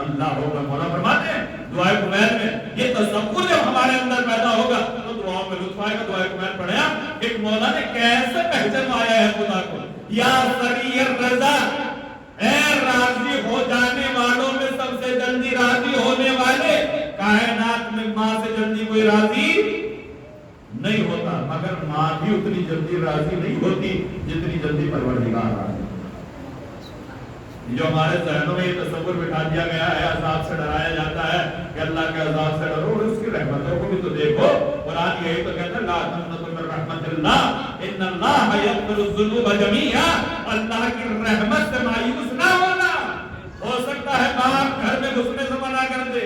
اللہ ہوگا. مولا فرماتے ہیں دعائے قبیل میں یہ تصور جب ہمارے اندر پیدا ہوگا تو دعاؤں میں لطف آئے گا. دعائے قبیل پڑھیا کہ مولا نے کیسے پہچانوایا ہے خدا کو. یا سریع الرضا, اے راضی ہو جانے والوں میں سب سے جلدی راضی ہونے والے. کائنات میں ماں سے جلدی کوئی راضی نہیں ہوتا, مگر ماں بھی اتنی جلدی راضی نہیں ہوتی جتنی جلدی پروردگار راضی. جو ہمارے ذہنوں میں یہ تصور بٹھا دیا گیا ہے, عذاب سے ڈرایا جاتا ہے کہ اللہ کے عذاب سے ڈرو, اس کی رحمتوں کو بھی تو دیکھو. قرآن یہی تو کہتا ہے لا تقنطوا من رحمت اللہ ان اللہ یغفر الذنوب جميعا, اللہ کی رحمت سے مایوس نہ ہونا. ہو سکتا ہے باپ گھر میں گھسنے سے منع کر دے,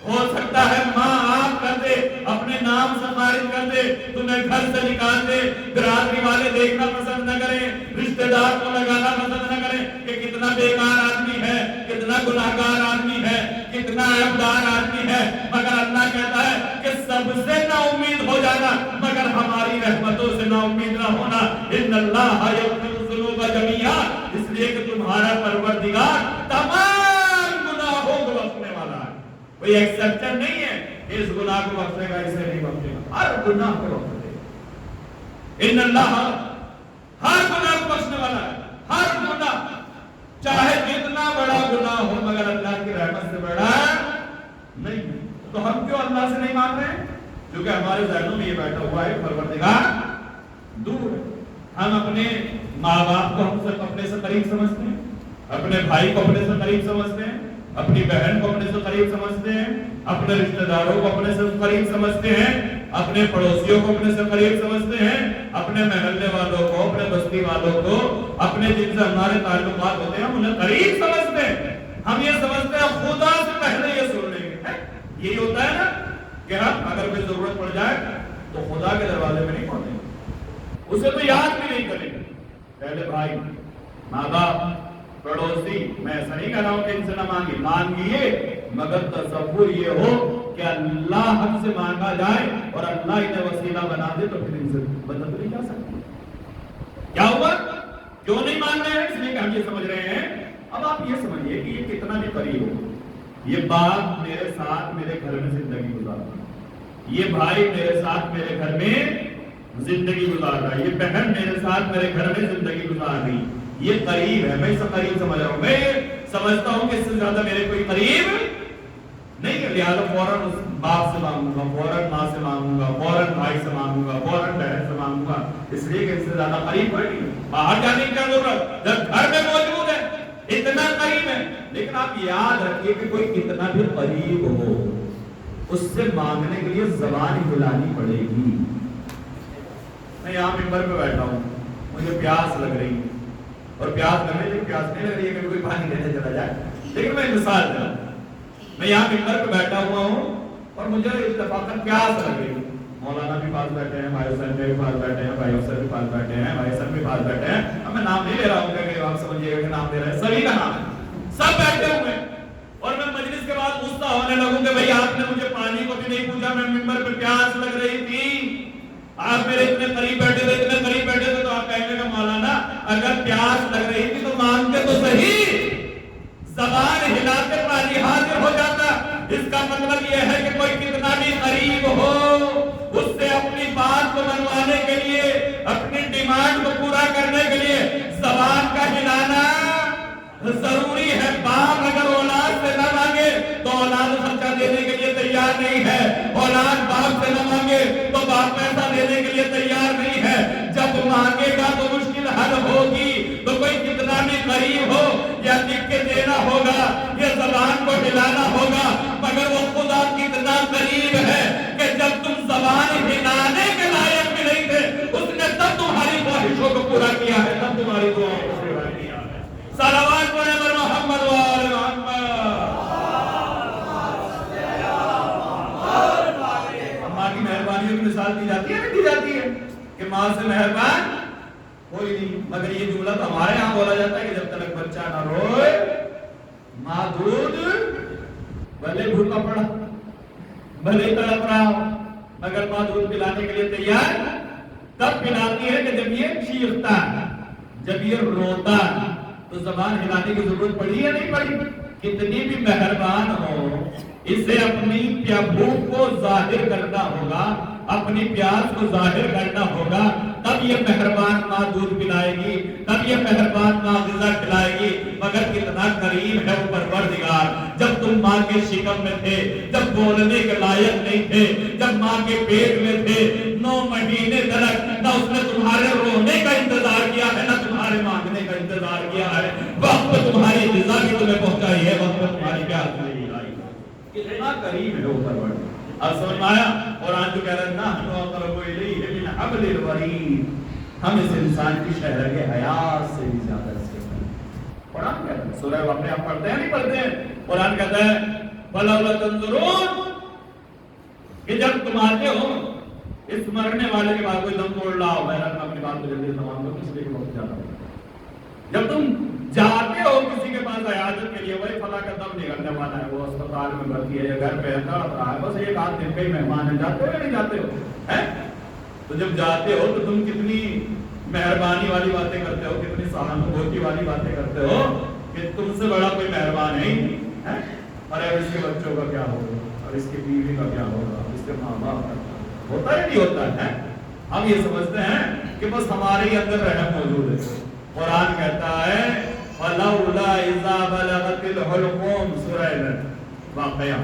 ہو سکتا ہے ماں آپ کر دے, اپنے نام سے خارج کر دے, تمہیں گھر سے نکال دے, برادری والے دیکھنا پسند نہ کریں, رشتہ دار کو لگانا پسند نہ کریں کہ کتنا بیکار آدمی ہے, کتنا گناہگار آدمی ہے, کتنا عیبدار آدمی ہے. مگر اللہ کہتا ہے کہ سب سے نا امید ہو جانا مگر ہماری رحمتوں سے نا امید نہ ہونا. ان اللہ یغفر الذنوب جميعا, اس لیے کہ تمہارا پروردگار تمام گناہوں کو بخشنے والا ہے. کوئی ایکسپشن نہیں ہے اس گناہ کو بخشے گا, اسے نہیں بخشے گا, ہر گناہ کو بخشے گا. ان اللہ ہر گناہ کو بخشنے والا ہے, ہر گناہ چاہے جتنا بڑا گناہ ہو مگر اللہ کی رحمت سے بڑا نہیں. تو ہم کیوں اللہ سے نہیں مان رہے؟ کیونکہ ہمارے ذہنوں میں یہ بیٹھا ہوا ہے پروردگار دور ہے. ہم اپنے ماں باپ کو ہم سے اپنے سے قریب سمجھتے ہیں, اپنے بھائی کو اپنے سے قریب سمجھتے ہیں, اپنی بہن کو اپنے سے قریب سمجھتے ہیں, اپنے رشتہ داروں کو اپنے سے قریب سمجھتے ہیں, اپنے پڑوسیوں کو اپنے سے قریب سمجھتے ہیں, اپنے محلے والوں کو, اپنے بستی والوں کو, اپنے جن سے ہمارے تعلقات ہوتے ہیں ہم انہیں قریب سمجھتے ہیں. ہم یہ سمجھتے ہیں خدا سے پہلے یہ سن لیں گے. یہی ہوتا ہے نا کہ ہم اگر کوئی ضرورت پڑ جائے تو خدا کے دروازے میں نہیں پہنچیں گے, اسے تو یاد بھی نہیں کریں گے. پہلے بھائی, ماں باپ, پڑوسی, میں ایسا نہیں کہہ رہا ہوں کہ ان سے نہ مانگی, مانگیے, مگر تصور یہ ہو کہ اللہ ہم سے مانگا جائے اور اللہ انہیں وسیلہ بنا دے تو پھر ان سے مدد نہیں جا سکتی. کیا ہوا؟ کیوں نہیں مان رہے ہیں؟ اس لیے کہ ہم یہ سمجھ رہے ہیں. اب آپ یہ سمجھیے کہ یہ کتنا بھی قریب ہو, یہ باپ میرے ساتھ میرے گھر میں زندگی گزار رہا ہے, یہ بھائی میرے ساتھ میرے گھر میں زندگی گزار رہا ہے, یہ بہن میرے ساتھ میرے گھر میں زندگی گزار رہی, یہ قریب ہے, میں اسے قریب سمجھ رہا ہوں. میں سمجھتا ہوں کہ اس سے زیادہ میرے کوئی قریب نہیں ہے, لہٰذا فوراً اس باپ سے مانگوں گا, فوراً ماں سے مانگوں گا, فوراً بھائی سے مانگوں گا, فوراً بہن سے مانگوں گا, اس لیے کہ اس سے زیادہ قریب کوئی نہیں. باہر جانے کی کیا ضرورت جب گھر میں موجود ہے, اتنا قریب ہے. لیکن آپ یاد رکھیے کہ کوئی کتنا بھی قریب ہو, اس سے مانگنے کے لیے زبان ہلانی پڑے گی. میں یہاں ممبر پہ بیٹھا ہوں, مجھے پیاس لگ رہی ہے, اور پیاس لگ رہی ہے, پیاس نہیں لگ رہی ہے کہ کوئی پانی لینے چلا جائے, لیکن میں مثال دے رہا ہوں. میں یہاں ممبر پہ بیٹھا ہوا ہوں اور مجھے اتفاقاً پیاس لگ رہی ہے. مولانا بھی پاس بیٹھے ہیں, بھائی حسین بھی پاس بیٹھے ہیں, بھائی افسر بھی پاس بیٹھے ہیں, بھائی حسن بھی پاس بیٹھے ہیں. اب میں نام نہیں لے رہا ہوں کہ آپ سمجھیے گا کہ نام لے رہے ہیں, سبھی کا نام ہے, سب بیٹھے ہوئے ہیں. اور میں مجلس کے بعد غصہ ہونے لگوں کہ بھائی آپ نے مجھے پانی کو بھی نہیں پوچھا, میں ممبر پہ پیاس لگ رہی تھی, آپ میرے اتنے قریب بیٹھے تھے, اتنے قریب بیٹھے تھے, تو آپ کہیں گے کہ مولانا اگر پیاس لگ رہی تھی تو مانگتے تو صحیح, زبان ہلاتے پانی حاضر ہو جاتا. اس کا مطلب یہ ہے کہ کوئی کتنا بھی قریب ہو, اس سے اپنی بات کو منوانے کے لیے, اپنی ڈیمانڈ کو پورا کرنے کے لیے زبان کا ہلانا ضروری ہے. باپ اگر اولاد سے نہ مانگے تو اولاد خرچہ دینے کے لیے تیار نہیں ہے, اولاد باپ سے نہ مانگے تو باپ پیسہ دینے کے لیے تیار مانگے گا تو مشکل حل ہوگی. تو کوئی کتنا بھی قریب ہو یا لکھ کے دینا ہوگا یا زبان کو ہلانا ہوگا، مگر وہ خدا کتنا قریب ہے کہ جب تم زبان ہلانے کے لائق بھی نہیں تھے اس نے تب تمہاری خواہشوں کو پورا کیا ہے، تب تمہاری دعاؤں کو پورا کیا ہے. صلوات پڑھیں بر محمد و آل محمد. ماں کی مہربانیوں کی مثال دی جاتی ہے نہیں دی جاتی ہے کہ ماں سے مہربان کوئی نہیں، مگر یہ جملہ تو ہمارے ہاں بولا جاتا ہے کہ جب تک بچہ نہ روئے ماں دودھ بھلے بھوکا پڑا بھلے تڑپ رہا ہو مگر ماں دودھ پلانے کے لیے تیار تب پلاتی ہے کہ جب یہ چیختا جب یہ روتا. تو زبان ہلانے کی ضرورت پڑی یا نہیں پڑی؟ کتنی بھی مہربان ہو اسے اپنی بھوک کو ظاہر کرنا ہوگا، اپنی پیاس کو ظاہر کرنا ہوگا، تب یہ مہربان ماں دودھ پلائے گی، تب یہ مہربان ماں غذا کھلائے گی. مگر کتنا قریب ہے وہ پروردگار. جب تم ماں کے شکم میں تھے، جب بولنے کے لائق نہیں تھے، جب ماں کے پیٹ میں تھے 9 مہینے تک، نہ اس نے تمہارے رونے کا انتظار کیا ہے نہ تمہارے مانگنے کا انتظار کیا ہے. وقت پہ تمہاری غذا بھی تمہیں پہنچائی ہے، وقت پہ تمہاری پیاس نہیں لائی. کتنا قریب ہے وہ پروردگار. اب سمجھ میں آیا؟ قرآن جو کہہ رہا ہے نحن اقرب الیہ من حبل الورید، ہم اس انسان کی شہرگ حیات سے بھی زیادہ سے قرآن کہتا ہے. سورہ اپنے آپ پڑھتے ہیں نہیں پڑھتے ہیں؟ قرآن کہتا ہے فَلَوْلَا تَنظُرُونَ کہ جب تم آتے ہو اس مرنے والے کے بعد کوئی دم توڑ رہا ہو، بہرحال میں اپنی بات کو جلدی تمام کروں اس لیے کہ وقت جانا ہوگا. جب تم جاتے ہو کسی کے پاس عیادت کے لیے، بھائی فلاں کا دم نکلنے والا ہے، وہ اسپتال میں بھرتی ہے یا گھر پہ تڑپ رہا ہے، بس ایک آدھ دن کے مہمان ہیں، جاتے ہو یا نہیں جاتے ہو؟ تو جب جاتے ہو تو تم کتنی مہربانی والی باتیں کرتے ہو، کتنی سہانوبھوتی والی باتیں کرتے ہو کہ تم سے بڑا کوئی مہربان ہے ہی نہیں. ارے اس کے بچوں کا کیا ہوگا، اور اس کی بیوی کا کیا ہوگا، اس کے ماں باپ کا ہوتا ہے نہیں ہوتا ہے. ہم یہ سمجھتے ہیں کہ بس ہمارے ہی اندر رحم موجود ہے. قرآن کہتا ہے فَلَوْلَا إِذَا بَلَغَتِ الْحُلْقُومَ سورہ واقعہ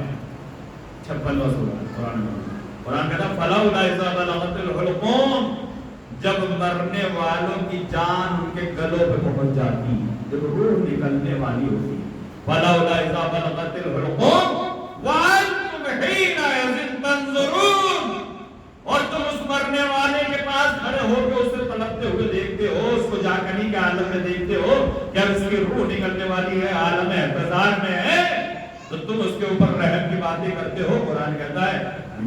56واں سورہ قرآن کہتا ہے فَلَوْلَا إِذَا بَلَغَتِ الْحُلْقُومَ جب مرنے والوں کی جان ان کے گلوں پہ پہنچ جاتی، جب روح نکلنے والی ہوتی. فَلَوْلَا إِذَا بَلَغَتِ الْحُلْقُومَ وَأَنْتُمْ حِينَئِذٍ تَنظُرُونَ اور تم اس مرنے والے کے پاس کھڑے ہو کے اسے تڑپتے ہوئے دیکھتے ہو، اس کو جاگنی کے عالم میں دیکھتے ہو کہ اب اس کی روح نکلنے والی ہے، عالم احتضار میں ہے، تو تم اس کے اوپر رحم کی باتیں کرتے ہو. قرآن کہتا ہے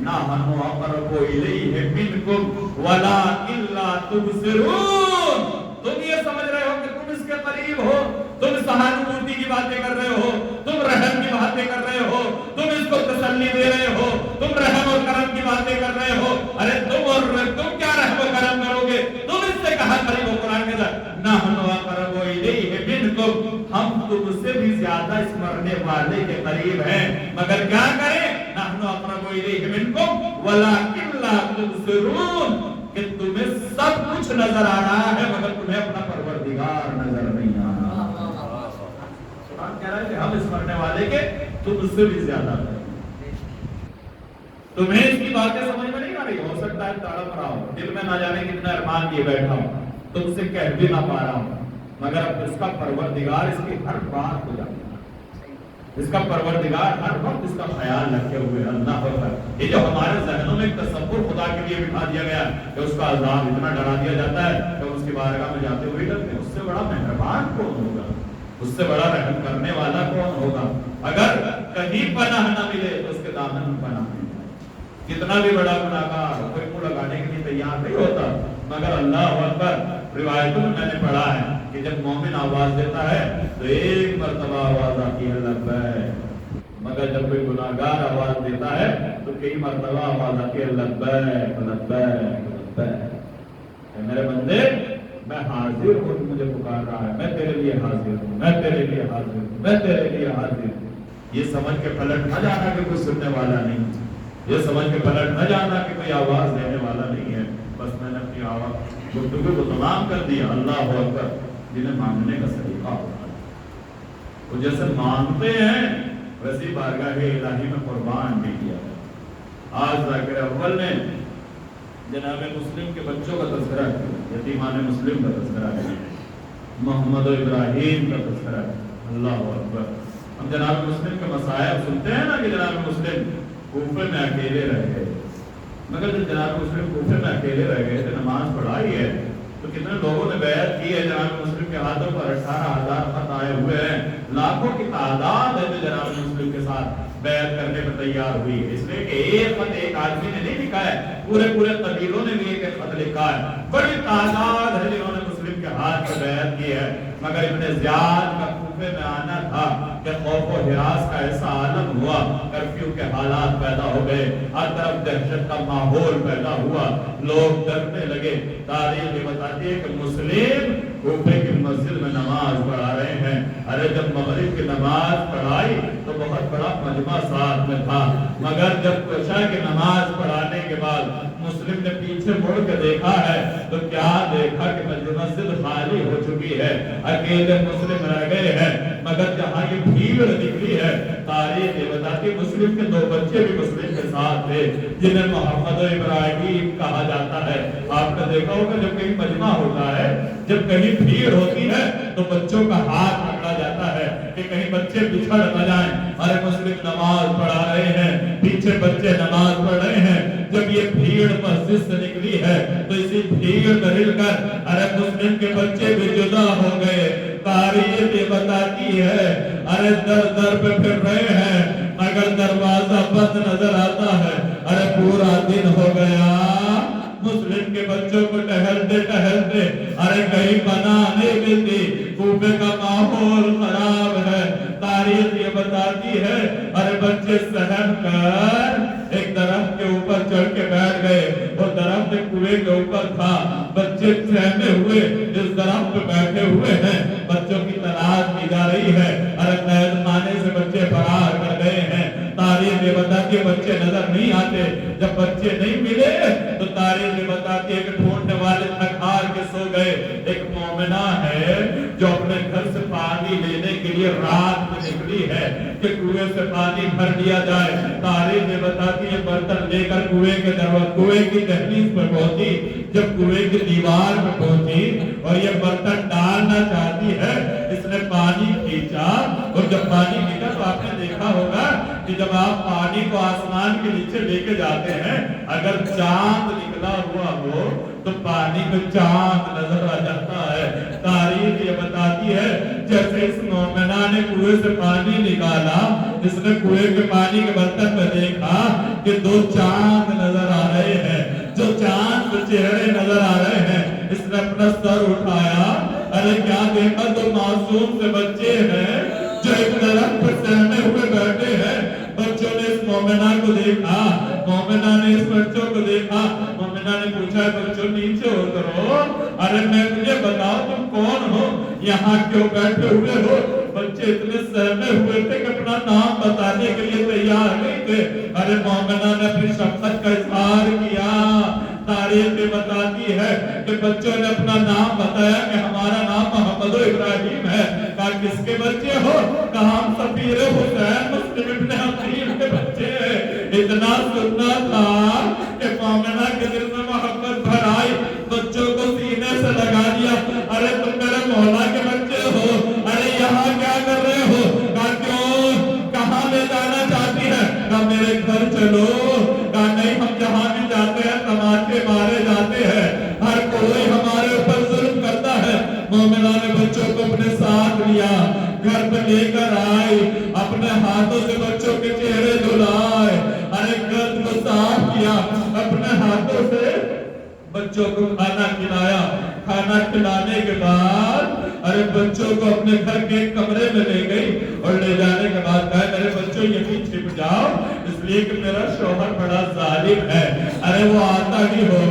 نحن اقرب الیہ منکم ولکن لا تبصرون. تم یہ سمجھ رہے ہو کہ تم اس کے قریب ہو، تم سہانوبوتی کی باتیں کر رہے ہو، تم رحم کی باتیں کر رہے ہو، تم اس کو تسلی دے رہے ہو، تم رحم اور کرم کی باتیں کر رہے ہو. ارے تم کیا رحم و کرم کرو گے؟ تم اس سے کہاں قریب ہو؟ قرآن کے ساتھ نحن اقرب الیہ منکم، ہم تم سے بھی زیادہ اس مرنے والے کے قریب ہیں، مگر کیا کریں؟ نحن اقرب الیہ منکم ولکن لا تبصرون کہ تمہیں سب کچھ نظر آ رہا ہے مگر تمہیں اپنا پروردگار نظر نہیں آ رہا. قرآن کہہ رہا ہے کہ ہم اس مرنے والے کے تم سے بھی زیادہ ہیں. تمہیں اس کی باتیں سمجھ میں نہیں آ رہی، ہو سکتا ہے تڑپ رہا ہو، دل میں نہ جانے کتنا ارمان کیے بیٹھا ہوں، تم سے کہہ بھی نہ پا رہا ہوں، مگر اب اس کا پروردگار اس کی ہر بات کو جانتا ہے، اس کا پروردگار ہر وقت اس کا خیال رکھے ہوئے. اللہ اکبر. یہ جو ہمارے ذہنوں میں ایک تصور خدا کے لیے بٹھا دیا گیا کہ اس کا عذاب اتنا ڈرا دیا جاتا ہے کہ اس کی بارگاہ میں جاتے ہوئے ڈرتے ہیں. اس سے بڑا مہربان کون ہوگا، اس سے بڑا رحم کرنے والا کون ہوگا؟ اگر کہیں پناہ نہ ملے تو اس کے دامن میں پناہ ملے. کتنا بھی بڑا گناہگار کوئی منہ لگانے کے لیے تیار نہیں ہوتا، مگر اللہ اکبر. روایتوں میں نے پڑھا ہے کہ جب مومن آواز دیتا ہے تو ایک مرتبہ آواز آتی ہے لبیک، مگر جب کوئی گناہگار آواز دیتا ہے تو کئی مرتبہ آواز آتی ہے لبیک لبیک لبیک. میرے بندے میں حاضر ہوں، تو مجھے پکار رہا ہے، میں تیرے لیے حاضر ہوں، میں تیرے لیے حاضر ہوں، میں تیرے لیے حاضر ہوں. یہ سمجھ کے پلٹ نہ جانا کہ کوئی سننے والا نہیں، یہ سمجھ کے پلٹ نہ جانا کہ کوئی آواز دینے والا نہیں ہے. بس میں نے اپنی آواز گفتگو کو تمام کر دیا. اللہ اکبر. جنہیں مانگنے کا سلیقہ ہوتا ہے وہ جیسے مانگتے ہیں ویسی بارگاہ الہی میں قربان بھی کیا ہے. آج ذاکر اول نے جناب مسلم کے بچوں کا تذکرہ ہے، یتیمان مسلم کا تذکرہ ہے، محمد و ابراہیم کا تذکرہ ہے۔ اللہ اکبر۔ ہم جناب مسلم کے مصائب سنتے ہیں نا کہ جناب مسلم کوفے میں اکیلے رہ گئے، مگر جب جناب مسلم کوفے میں اکیلے رہ گئے تھے، نماز پڑھائی ہے تو کتنے لوگوں نے بیعت کی ہے؟ جناب مسلم کے ہاتھوں پر 18,000 خط آئے ہوئے ہیں، لاکھوں کی تعداد ہے جو جناب مسلم کے ساتھ بیعت کرنے پر تیار ہوئی ہے۔ اس لیے کہ ایک خط ایک آدمی نے نہیں لکھا ہے، پورے قبیلوں نے بھی ایک ایک خط لکھا ہے، بڑی تعداد ہے جنہوں نے مسلم کے ہاتھ پر بیعت کی ہے۔ مگر ابن زیاد کا کوفے میں آنا تھا کہ خوف و ہراس کا ایسا عالم ہوا، کرفیو کے حالات پیدا ہو گئے، ہر طرف دہشت کا ماحول پیدا ہوا، لوگ ڈرنے لگے۔ تاریخ یہ بتاتی ہے کہ مسلم کوفے کی مسجد میں نماز پڑھا رہے ہیں۔ ارے جب مغرب کی نماز پڑھائی تو بہت بڑا مجمع ساتھ میں تھا، مگر جب عشاء کی نماز پڑھانے کے بعد مسلم نے پیچھے مڑ کے دیکھا ہے تو کیا دیکھا کہ مسجد خالی ہو چکی ہے، اکیلے مسلم رہ گئے ہیں۔ مگر جہاں یہ بھیڑ نکلی ہے، تاریخ یہ بتاتی ہے مسلم کے 2 بچے بھی مسلم کے ساتھ تھے جنہیں محمد و ابراہیم کہا جاتا ہے۔ آپ نے دیکھا ہوگا جب کہیں مجمع ہوتا ہے، جب کہیں بھیڑ ہوتی ہے تو بچوں کا ہاتھ پکڑا جاتا ہے کہ کہیں بچے بچھڑ نہ جائیں۔ ارے مسلم نماز پڑھا رہے ہیں، پیچھے بچے نماز پڑھ رہے ہیں۔ جب یہ بھیڑ مسجد سے نکلی ہے تو اسی بھیڑ میں مل کر ارے مسلم کے بچے بھی جدا ہو گئے۔ تاریخ یہ بتاتی ہے ارے در در پہ پھر رہے ہیں مگر دروازہ بند نظر آتا ہے۔ ارے پورا دن ہو گیا، مسلم کے بچوں کو ٹہلتے ٹہلتے ارے کہیں پناہ نہیں ملتی، کوفے کا ماحول خراب ہے۔ تاریخ یہ بتاتی ہے ارے بچے سہم کر ایک درخت کے اوپر چڑھ کے بیٹھ گئے، وہ درخت کنویں کے اوپر تھا، بچے سہمے ہوئے اس درخت پہ بیٹھے ہوئے ہیں، بچوں کی تلاش کی جا رہی ہے۔ ارے قید خانے سے بچے فرار کر گئے ہیں۔ تاریخ یہ بتاتی ہے بچے نظر نہیں آتے، جب بچے نہیں ملے تو تاریخ یہ بتاتی ہے کہ ڈھونڈنے والے تھک ہار کے سو گئے۔ ایک مومنہ ہے جو اپنے گھر سے پانی لینے کے لیے رات میں نکلی ہے کہ کنویں سے پانی بھر لیا جائے۔ تاریخ یہ بتاتی ہے برتن لے کر کنویں کی دہلیز پر پہنچی، جب کنویں کی دیوار پر پہنچی اور یہ برتن ڈالنا چاہتی ہے، اس نے پانی کھینچا اور جب پانی کھینچا تو آپ نے دیکھا ہوگا کہ جب آپ پانی کو آسمان کے نیچے لے کے جاتے ہیں، اگر چاند نکلا ہوا ہو تو پانی میں چاند نظر آ جاتا ہے۔ تاریخ یہ بتاتی ہے جیسے اس مومنہ نے کنویں سے پانی نکالا، اس نے کنویں کے پانی کے برتن میں دیکھا کہ 2 چاند نظر آ رہے ہیں، جو چاند چہرے نظر آ رہے ہیں۔ اس نے اپنا سر اٹھایا، ارے کیا دیکھا؟ 2 معصوم سے بچے ہیں جو ایک درخت پر سہمے ہوئے بیٹھے ہیں۔ بچوں نے اس مومنہ کو دیکھا، مومنہ نے اس بچوں کو دیکھا، مومنہ نے پوچھا بچوں نیچے اترو، ارے میں مجھے بتاؤ تم کون ہو، یہاں کیوں بیٹھے ہوئے ہو؟ بچے اتنے سہمے ہوئے تھے کہ اپنا نام بتانے کے لیے تیار نہیں تھے۔ ارے مومنہ نے اپنی شفقت کا اظہار کیا۔ تاریخ یہ بتاتی ہے کہ بچوں نے اپنا نام بتایا کہ ہمارا نام محمد و ابراہیم ہے۔ کہا کس کے بچے ہو؟ کہا ہم سفیر حسین مسلم ابن عقیل کے بچے ہیں۔ اتنا سننا تھا کہ مومنہ کے دل میں محبت بھر آئی، بچوں کو سینے سے لگا دیا۔ ارے تم میرے مولا کے بچے ہو، ارے یہاں کیا کر رہے ہو؟ کہا کیوں؟ کہاں لے جانا چاہتی ہے؟ کہا میرے گھر چلو۔ کہا نہیں، ہم جہاں بھی جاتے ہیں تماچے مارے جاتے ہیں، ہر کوئی ہمارے اوپر ظلم کرتا ہے۔ مومنہ نے بچوں کو اپنے ساتھ لیا، گھر پہ لے کر آئی، اپنے ہاتھوں سے بچوں کے چہرے دھلائے، ارے گرد کو صاف کیا، اپنے ہاتھوں سے بچوں کو کھانا کھلایا۔ کھانا کھلانے کے بعد ارے بچوں کو اپنے گھر کے ایک کمرے میں لے گئی اور لے جانے کے بعد کہا میرے بچوں یہیں چھپ جاؤ، اس لیے کہ میرا شوہر بڑا ظالم ہے، ارے وہ آتا ہی ہوگا